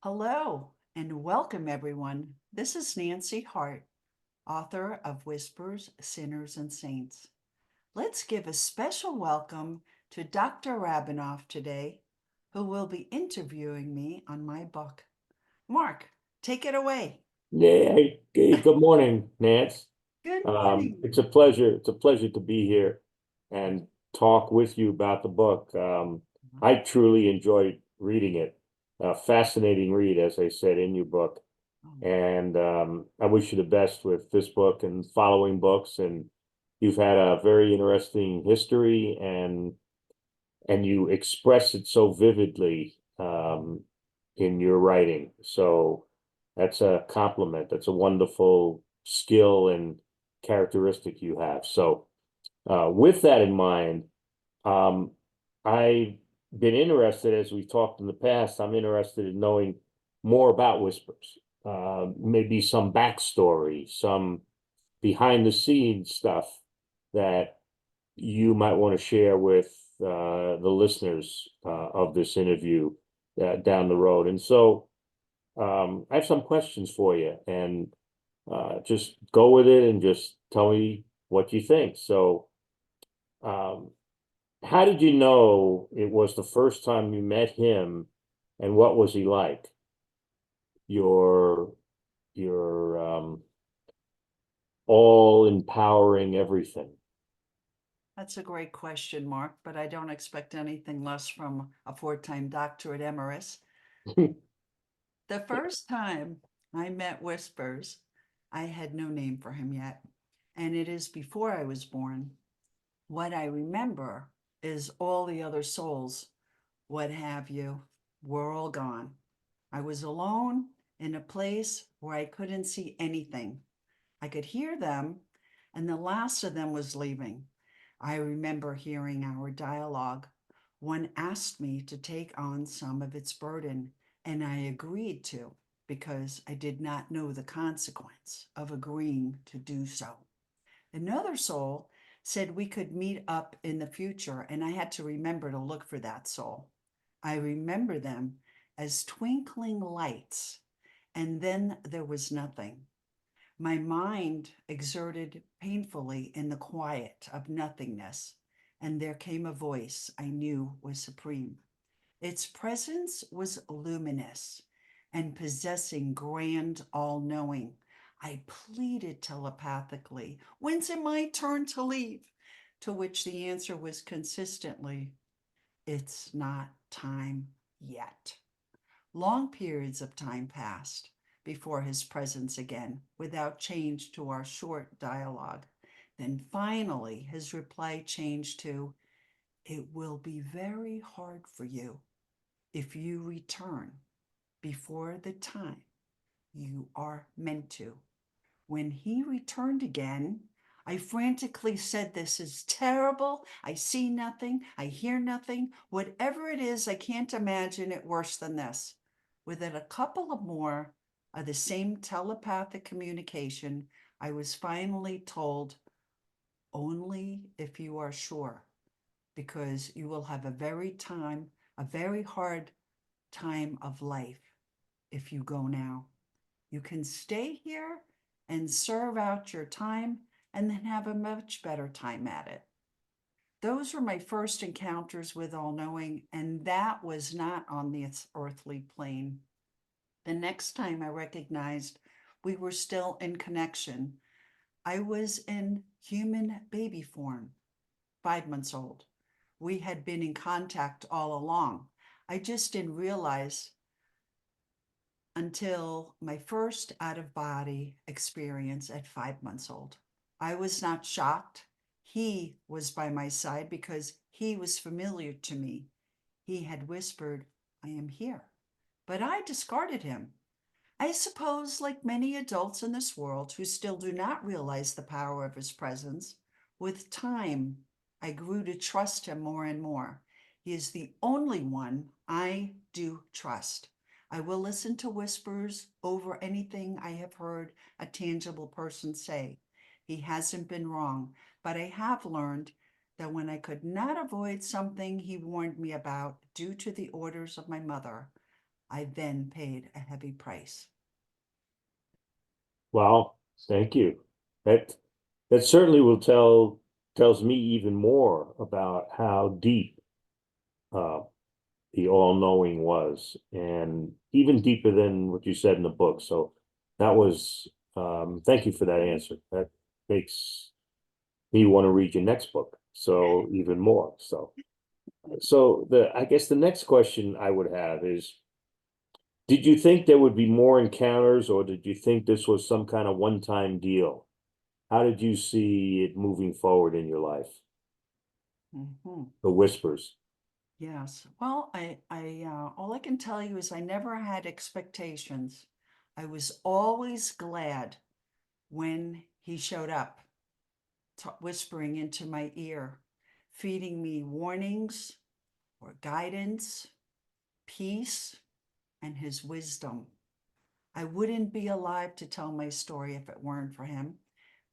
Hello and welcome, everyone. This is Nancy Hart, author of Whispers, Sinners, and Saints. Let's give a special welcome to Dr. Rabinoff today, who will be interviewing me on my book. Mark, take it away. Hey, good morning, Nance. Good morning. It's a pleasure. It's a pleasure to be here and talk with you about the book. I truly enjoyed reading it. A fascinating read, as I said in your book. And I wish you the best with this book and following books. And you've had a very interesting history, and you express it so vividly in your writing. So that's a compliment. That's a wonderful skill and characteristic you have. So with that in mind, um, I've been interested, as we've talked in the past, I'm interested in knowing more about Whispers. Maybe some backstory, some behind the scenes stuff that you might want to share with the listeners of this interview down the road. And so I have some questions for you, and just go with it and just tell me what you think. So, um, how did you know it was the first time you met him, and what was he like? Your your all empowering everything. That's a great question, Mark, but I don't expect anything less from a four-time doctorate emeritus. The first time I met Whispers, I had no name for him yet, and it is before I was born. What I remember is all the other souls, what have you, were all gone. I was alone in a place where I couldn't see anything. I could hear them, and the last of them was leaving. I remember hearing our dialogue. One asked me to take on some of its burden, and I agreed to because I did not know the consequence of agreeing to do so. Another soul said we could meet up in the future, and I had to remember to look for that soul. I remember them as twinkling lights, and then there was nothing. My mind exerted painfully in the quiet of nothingness, and there came a voice I knew was supreme. Its presence was luminous and possessing grand all knowing. I pleaded telepathically, "When's it my turn to leave?" To which the answer was consistently, "It's not time yet." Long periods of time passed before his presence again, without change to our short dialogue. Then finally, his reply changed to, "It will be very hard for you if you return before the time you are meant to." When he returned again, I frantically said, "This is terrible. I see nothing. I hear nothing. Whatever it is, I can't imagine it worse than this." Within a couple of more of the same telepathic communication, I was finally told, "Only if you are sure, because you will have a very hard time of life if you go now. You can stay here and serve out your time and then have a much better time at it." Those were my first encounters with all knowing, and that was not on this earthly plane. The next time I recognized we were still in connection, I was in human baby form, 5 months old. We had been in contact all along. I just didn't realize until my first out of body experience at 5 months old. I was not shocked. He was by my side because he was familiar to me. He had whispered, "I am here." But I discarded him. I suppose, like many adults in this world who still do not realize the power of his presence, with time, I grew to trust him more and more. He is the only one I do trust. I will listen to whispers over anything I have heard a tangible person say. He hasn't been wrong, but I have learned that when I could not avoid something he warned me about due to the orders of my mother, I then paid a heavy price. Well, thank you. That certainly tells me even more about how deep uh, the all-knowing was, and even deeper than what you said in the book. So that was thank you for that answer. That makes me want to read your next book. So even more. So I guess the next question I would have is, did you think there would be more encounters, or did you think this was some kind of one-time deal? How did you see it moving forward in your life? Mhm. The whispers. Yes. Well, all I can tell you is I never had expectations. I was always glad when he showed up, whispering into my ear, feeding me warnings or guidance, peace, and his wisdom. I wouldn't be alive to tell my story if it weren't for him.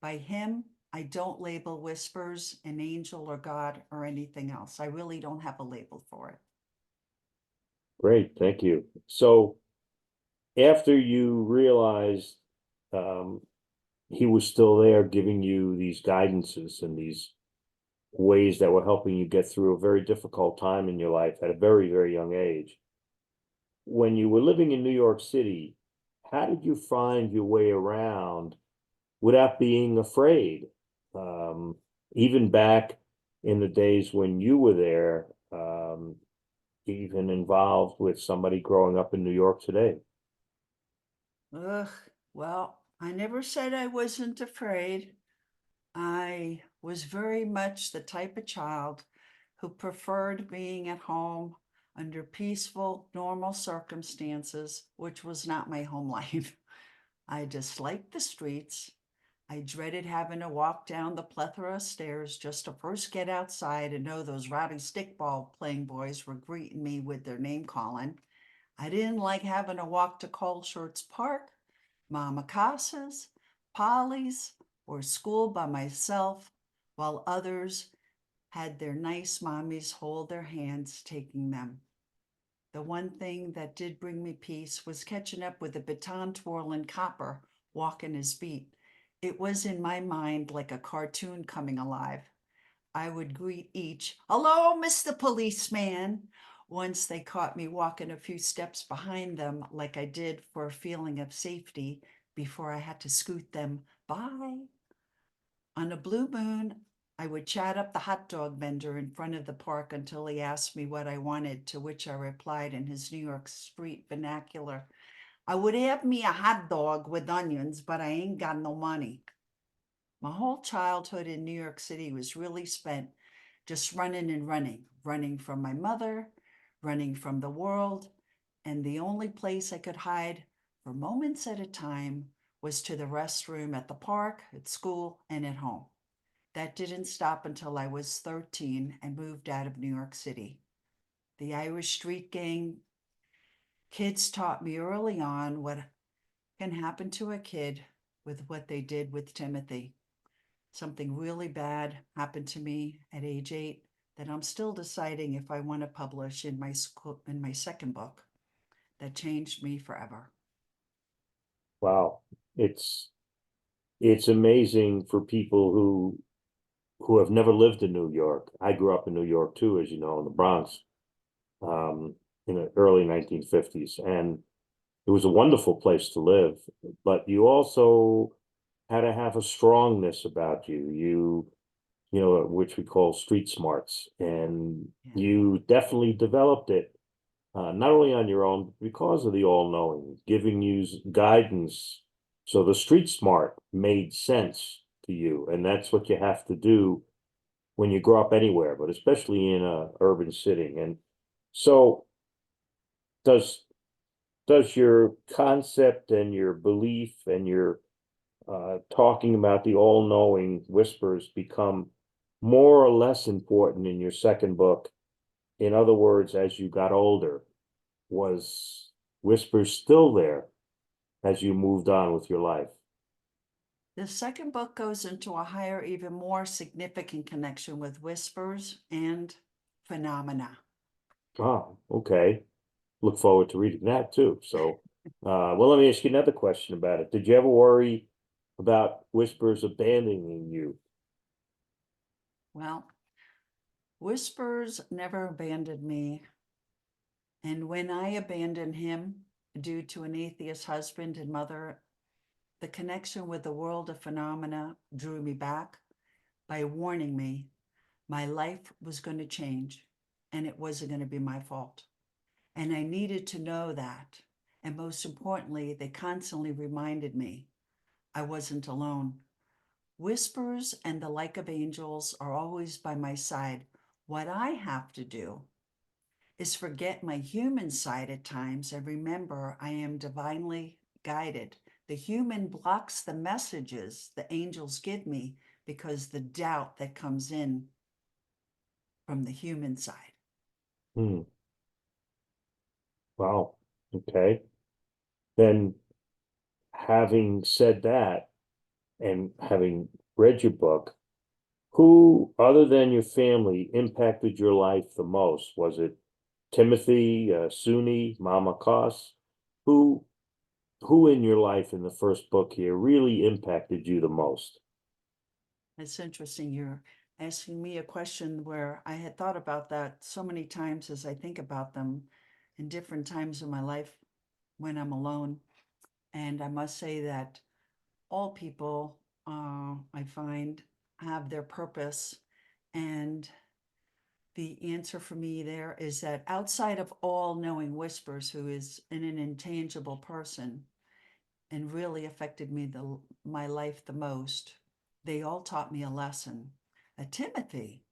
By him, I don't label whispers an angel or God or anything else. I really don't have a label for it. Great, thank you. So after you realized um, he was still there giving you these guidances and these ways that were helping you get through a very difficult time in your life at a very, very young age, when you were living in New York City, how did you find your way around without being afraid? Um, Even back in the days when you were there, even involved with somebody growing up in New York today. Ugh, well, I never said I wasn't afraid. I was very much the type of child who preferred being at home under peaceful, normal circumstances, which was not my home life. I disliked the streets. I dreaded having to walk down the plethora of stairs just to first get outside and know those rowdy stickball playing boys were greeting me with their name calling. I didn't like having to walk to Cold Shorts Park, Mama Casa's, Polly's, or school by myself, while others had their nice mommies hold their hands taking them. The one thing that did bring me peace was catching up with a baton twirling copper walking his beat. It was in my mind like a cartoon coming alive. I would greet each, "Hello, Mr. Policeman," once they caught me walking a few steps behind them, like I did for a feeling of safety before I had to scoot them by. On a blue moon, I would chat up the hot dog vendor in front of the park until he asked me what I wanted, to which I replied in his New York street vernacular, "I would have me a hot dog with onions, but I ain't got no money." My whole childhood in New York City was really spent just running and running, running from my mother, running from the world. And the only place I could hide for moments at a time was to the restroom at the park, at school, and at home. That didn't stop until I was 13 and moved out of New York City. The Irish street gang kids taught me early on what can happen to a kid with what they did with Timothy. Something really bad happened to me at age 8 that I'm still deciding if I want to publish in my second book that changed me forever. Wow, it's it's amazing for people who have never lived in New York. I grew up in New York too, as you know, in the Bronx, um, in the early 1950s, and it was a wonderful place to live. But you also had to have a strongness about you. You know, which we call street smarts, and Yeah. you definitely developed it, not only on your own, but because of the all-knowing, giving you guidance. So the street smart made sense to you, and that's what you have to do when you grow up anywhere, but especially in a urban setting. And so does does your concept and your belief and your talking about the all-knowing whispers become more or less important in your second book? In other words, as you got older, was whispers still there as you moved on with your life? The second book goes into a higher, even more significant connection with whispers and phenomena. Oh, okay. look forward to reading that too. So, well, let me ask you another question about it. Did you ever worry about Whispers abandoning you? Well, Whispers never abandoned me. And when I abandoned him due to an atheist husband and mother, the connection with the world of phenomena drew me back by warning me my life was going to change and it wasn't going to be my fault. And I needed to know that. And most importantly, they constantly reminded me I wasn't alone. Whispers and the like of angels are always by my side. What I have to do is forget my human side at times and remember I am divinely guided. The human blocks the messages the angels give me because the doubt that comes in from the human side. Hmm. Wow. Okay. Then, having said that, and having read your book, who, other than your family, impacted your life the most? Was it Timothy, Suni, Mama Koss? Who, who in your life in the first book here really impacted you the most? It's interesting. You're asking me a question where I had thought about that so many times as I think about them in different times of my life when I'm alone. And I must say that all people, I find, have their purpose. And the answer for me there is that outside of all knowing Whispers, who is an intangible person and really affected me my life the most, they all taught me a lesson. Timothy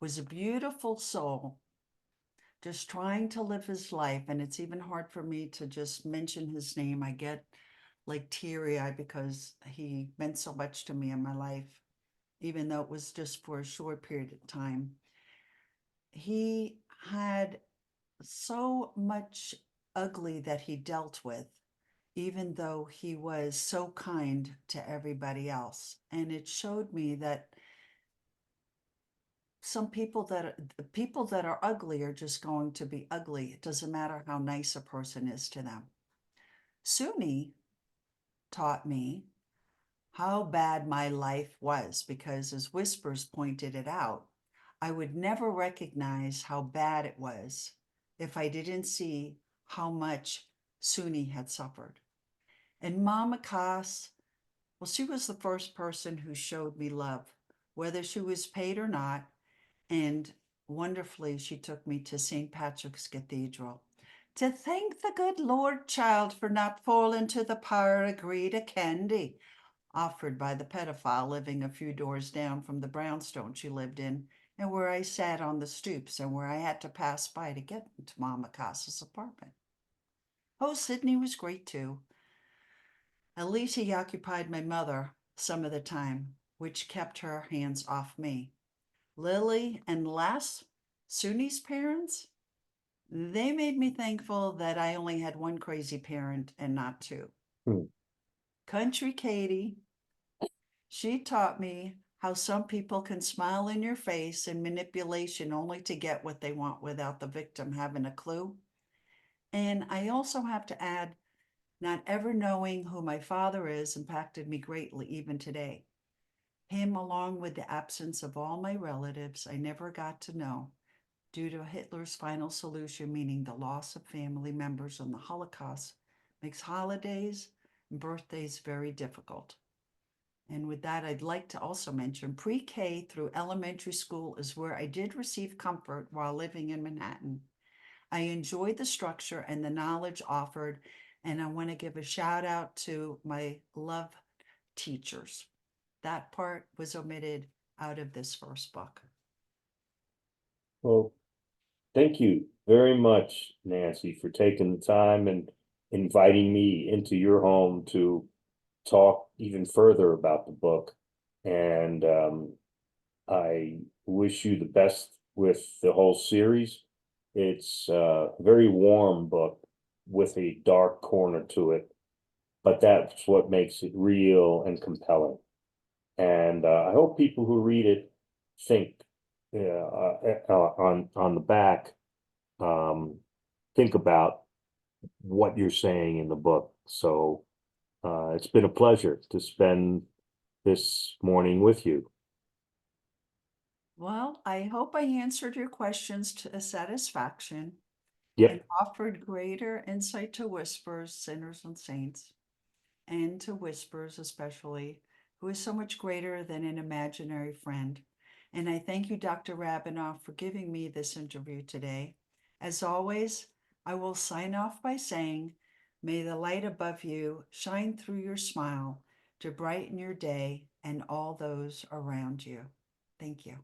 was a beautiful soul, just trying to live his life. And it's even hard for me to just mention his name. I get like teary eyed because he meant so much to me in my life, even though it was just for a short period of time. He had so much ugly that he dealt with, even though he was so kind to everybody else. And it showed me that some people that are ugly are just going to be ugly. It doesn't matter how nice a person is to them. Suni taught me how bad my life was because, as Whispers pointed it out, I would never recognize how bad it was if I didn't see how much Suni had suffered. And Mama Cass, well, she was the first person who showed me love, whether she was paid or not. And wonderfully, she took me to St. Patrick's Cathedral to thank the good Lord child for not falling to the power of greed of candy offered by the pedophile living a few doors down from the brownstone she lived in, and where I sat on the stoops and where I had to pass by to get into Mama Cass's apartment. Oh, Sydney was great too. At least he occupied my mother some of the time, which kept her hands off me. Lily and Les, Suni's parents, they made me thankful that I only had one crazy parent and not two. Hmm. Country Katie, she taught me how some people can smile in your face in manipulation only to get what they want without the victim having a clue. And I also have to add, not ever knowing who my father is impacted me greatly even today. Him, along with the absence of all my relatives I never got to know due to Hitler's final solution, meaning the loss of family members in the Holocaust, makes holidays and birthdays very difficult. And with that, I'd like to also mention pre-K through elementary school is where I did receive comfort while living in Manhattan. I enjoyed the structure and the knowledge offered, and I want to give a shout out to my love teachers. That part was omitted out of this first book. Well, thank you very much, Nancy, for taking the time and inviting me into your home to talk even further about the book. And I wish you the best with the whole series. It's a very warm book with a dark corner to it, but that's what makes it real and compelling. And I hope people who read it think on the back, um, think about what you're saying in the book. So it's been a pleasure to spend this morning with you. Well, I hope I answered your questions to a satisfaction Yep. and offered greater insight to Whispers, Sinners and Saints, and to Whispers especially, who is so much greater than an imaginary friend. And I thank you, Dr. Rabinoff, for giving me this interview today. As always, I will sign off by saying, may the light above you shine through your smile to brighten your day and all those around you. Thank you.